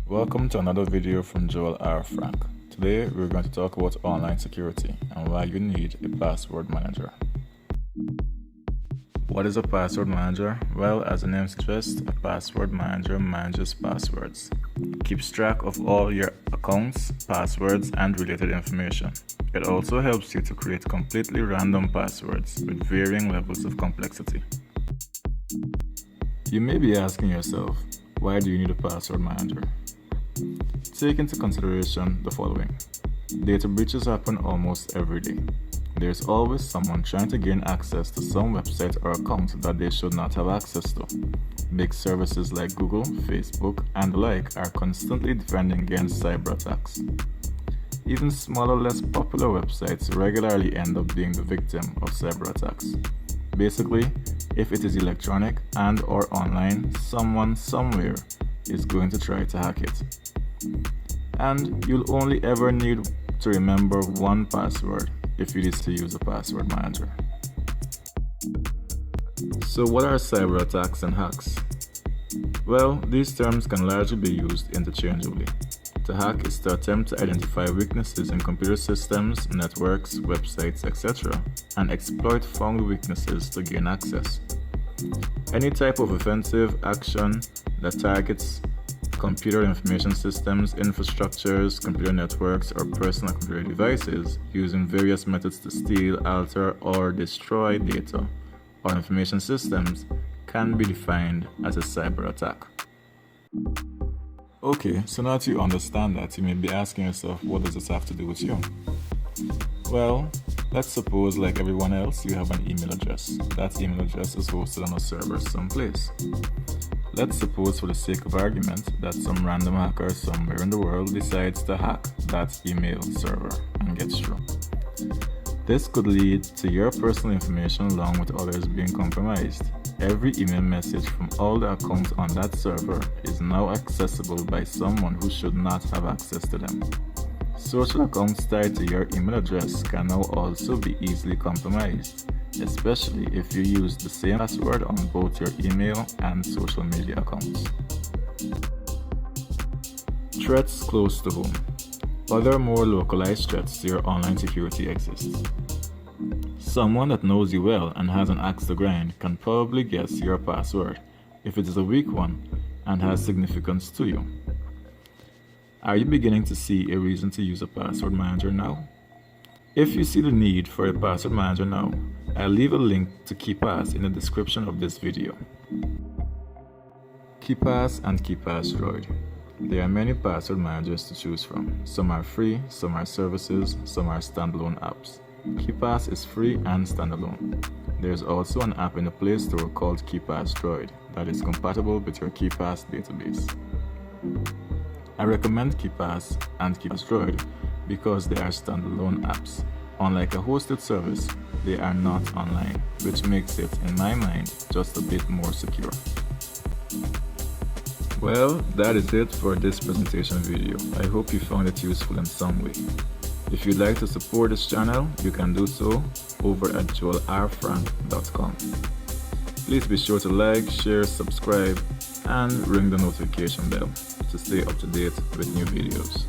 Welcome to another video from Joel R. Frank. Today we're going to talk about online security and why you need a password manager. What is a password manager? Well, as the name suggests, a password manager manages passwords, keeps track of all your accounts, passwords, and related information. It also helps you to create completely random passwords with varying levels of complexity. You may be asking yourself, why do you need a password manager? Take into consideration the following. Data breaches happen almost every day. There's always someone trying to gain access to some website or account that they should not have access to. Big services like Google, Facebook, and the like are constantly defending against cyber attacks. Even smaller, less popular websites regularly end up being the victim of cyber attacks. Basically, if it is electronic and or online, someone somewhere is going to try to hack it. And you'll only ever need to remember one password if you need to use a password manager. So what are cyber attacks and hacks? Well, these terms can largely be used interchangeably. To hack is to attempt to identify weaknesses in computer systems, networks, websites, etc., and exploit found weaknesses to gain access. Any type of offensive action that targets computer information systems, infrastructures, computer networks, or personal computer devices using various methods to steal, alter, or destroy data or information systems can be defined as a cyber attack. Okay, so now that you understand that, you may be asking yourself, what does this have to do with you? Well, let's suppose, like everyone else, you have an email address. That email address is hosted on a server someplace. Let's suppose, for the sake of argument, that some random hacker somewhere in the world decides to hack that email server and gets through. This could lead to your personal information along with others being compromised. Every email message from all the accounts on that server is now accessible by someone who should not have access to them. Social accounts tied to your email address can now also be easily compromised, especially if you use the same password on both your email and social media accounts. Threats close to home. Other more localized threats to your online security exist. Someone that knows you well and has an axe to grind can probably guess your password if it is a weak one and has significance to you. Are you beginning to see a reason to use a password manager now? If you see the need for a password manager now, I'll leave a link to KeePass in the description of this video. KeePass and KeePassDroid. There are many password managers to choose from. Some are free, some are services, some are standalone apps. KeePass is free and standalone. There is also an app in the Play Store called KeePassDroid that is compatible with your KeePass database. I recommend KeePass and KeePassDroid because they are standalone apps. Unlike a hosted service, they are not online, which makes it, in my mind, just a bit more secure. Well, that is it for this presentation video. I hope you found it useful in some way. If you'd like to support this channel, you can do so over at joelrfrank.com. Please be sure to like, share, subscribe, and ring the notification bell to stay up to date with new videos.